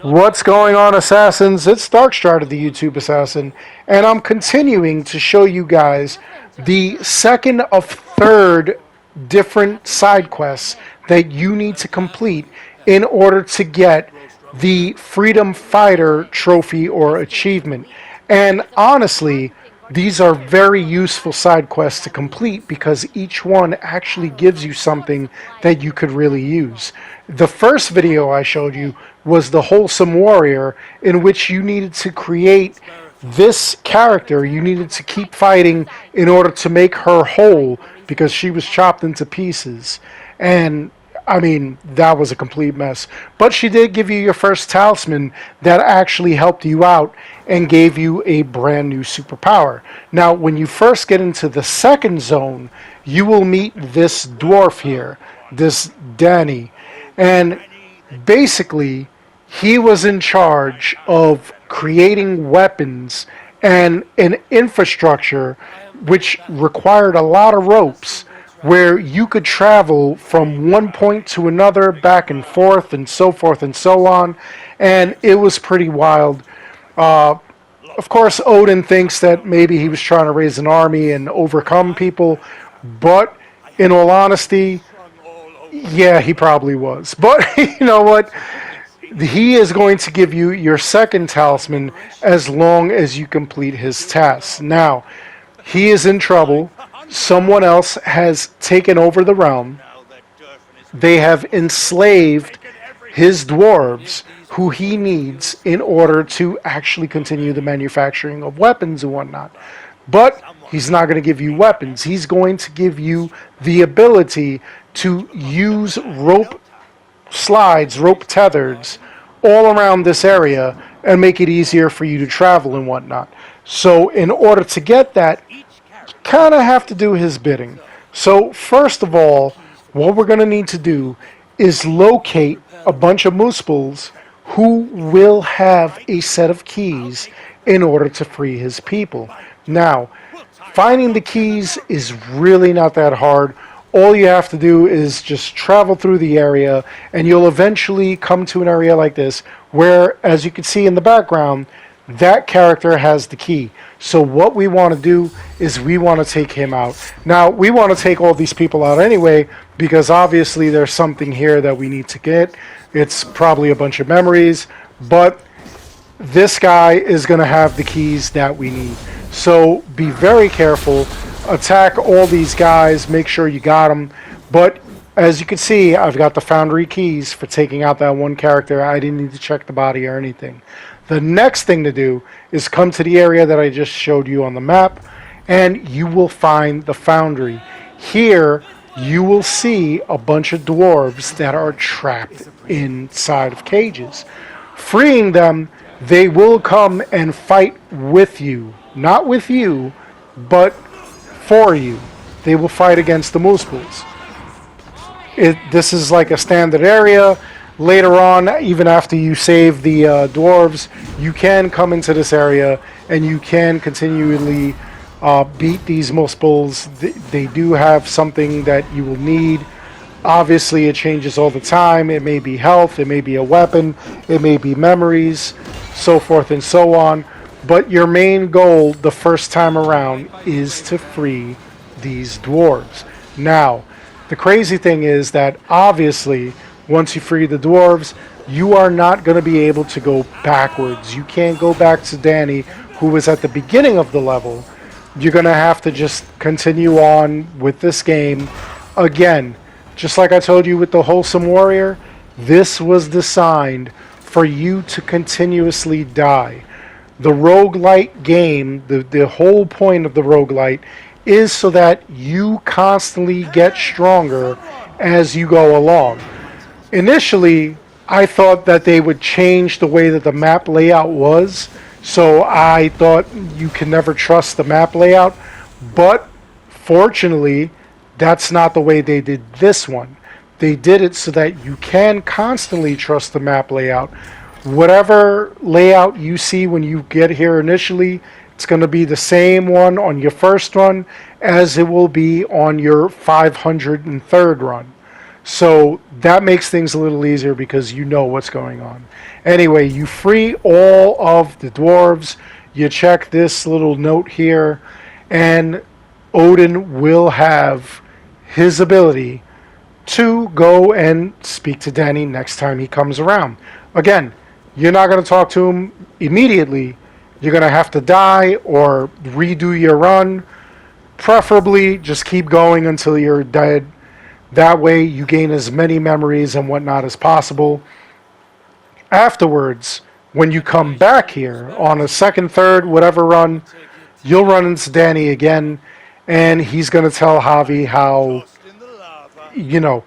What's going on, Assassins? It's Darkstrider, the YouTube Assassin, and I'm continuing to show you guys the second of third different side quests that you need to complete in order to get the Freedom Fighter trophy or achievement. And honestly, these are very useful side quests to complete because each one actually gives you something that you could really use. The first video I showed you was the Wholesome Warrior, in which you needed to create this character. You needed to keep fighting in order to make her whole because she was chopped into pieces. And I mean, that was a complete mess. But she did give you your first talisman that actually helped you out and gave you a brand new superpower. Now, when you first get into the second zone, you will meet this dwarf here, this Danny. And basically, he was in charge of creating weapons and an infrastructure which required a lot of ropes where you could travel from one point to another, back and forth and so on. And it was pretty wild. Of course, Odin thinks that maybe he was trying to raise an army and overcome people, but in all honesty, yeah, he probably was. But you know what? He is going to give you your second talisman as long as you complete his tasks. Now, he is in trouble. Someone else has taken over the realm. They have enslaved his dwarves, who he needs in order to actually continue the manufacturing of weapons and whatnot. But he's not going to give you weapons. He's going to give you the ability to use rope slides, rope tethers, all around this area and make it easier for you to travel and whatnot. So in order to get that, kind of have to do his bidding. So first of all, what we're going to need to do is locate a bunch of Muspels who will have a set of keys in order to free his people. Now, finding the keys is really not that hard. All you have to do is just travel through the area, and you'll eventually come to an area like this where, as you can see in the background, that character has the key. So what we want to do is we want to take him out. Now, we want to take all these people out anyway, because obviously there's something here that we need to get. It's probably a bunch of memories, but this guy is going to have the keys that we need. So be very careful. Attack all these guys. Make sure you got them. But as you can see, I've got the foundry keys for taking out that one character. I didn't need to check the body or anything. The next thing to do is come to the area that I just showed you on the map, and you will find the foundry. Here, you will see a bunch of dwarves that are trapped inside of cages. Freeing them, they will come and fight with you. Not with you, but for you. They will fight against the Muspels. This is like a standard area. Later on, even after you save the dwarves, you can come into this area and you can continually beat these Muspels. They do have something that you will need. Obviously, it changes all the time. It may be health, it may be a weapon, it may be memories, so forth and so on. But your main goal the first time around is to free these dwarves. Now, the crazy thing is that obviously, once you free the dwarves, you are not going to be able to go backwards. You can't go back to Danny, who was at the beginning of the level. You're going to have to just continue on with this game. Again, just like I told you with the Wholesome Warrior, this was designed for you to continuously die. The roguelite game, the whole point of the roguelite is so that you constantly get stronger as you go along. Initially, I thought that they would change the way that the map layout was, so I thought you can never trust the map layout, but fortunately, that's not the way they did this one. They did it so that you can constantly trust the map layout. Whatever layout you see when you get here initially, it's going to be the same one on your first run as it will be on your 503rd run. So that makes things a little easier because you know what's going on. Anyway, you free all of the dwarves. You check this little note here, and Odin will have his ability to go and speak to Danny next time he comes around. Again, you're not going to talk to him immediately. You're going to have to die or redo your run. Preferably, just keep going until you're dead. That way, you gain as many memories and whatnot as possible. Afterwards, when you come back here on a second, third, whatever run, you'll run into Danny again, and he's going to tell Javi how,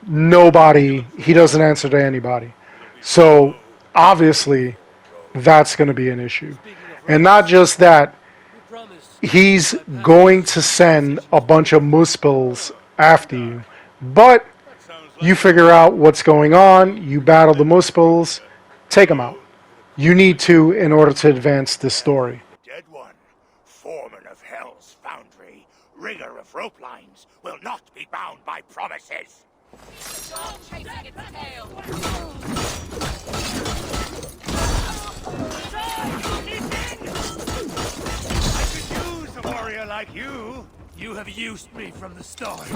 nobody, he doesn't answer to anybody. So, obviously, that's going to be an issue. And not just that, he's going to send a bunch of muspels after you. But you figure out what's going on, you battle the muspels, take them out. You need to in order to advance this story. Dead one, foreman of Hell's foundry, rigger of rope lines, will not be bound by promises. Dog chasing its tail. I could use a warrior like you. You have used me from the start.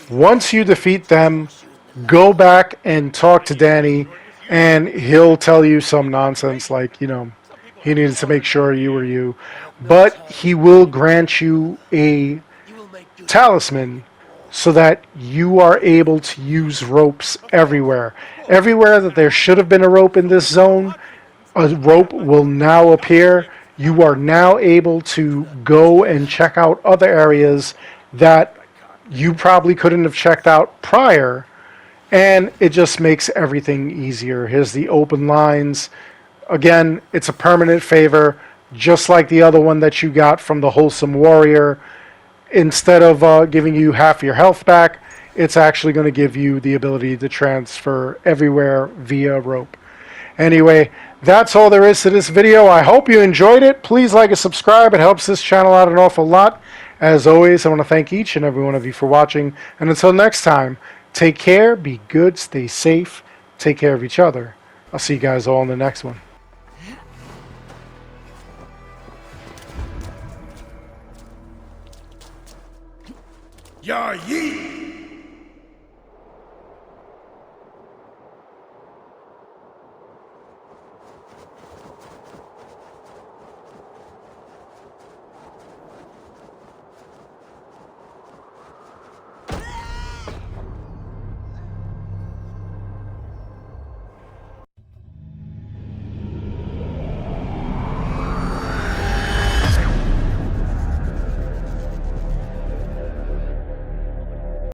Once you defeat them, go back and talk to Danny, and he'll tell you some nonsense like, he needed to make sure you were you. But he will grant you a talisman so that you are able to use ropes everywhere. Everywhere that there should have been a rope in this zone, a rope will now appear. You are now able to go and check out other areas that you probably couldn't have checked out prior, and it just makes everything easier. Here's the open lines. Again, it's a permanent favor, just like the other one that you got from the Wholesome Warrior. Instead of giving you half your health back, it's actually going to give you the ability to transfer everywhere via rope. Anyway, that's all there is to this video. I hope you enjoyed it. Please like and subscribe. It helps this channel out an awful lot. As always, I want to thank each and every one of you for watching. And until next time, take care, be good, stay safe, take care of each other. I'll see you guys all in the next one. Yar ye!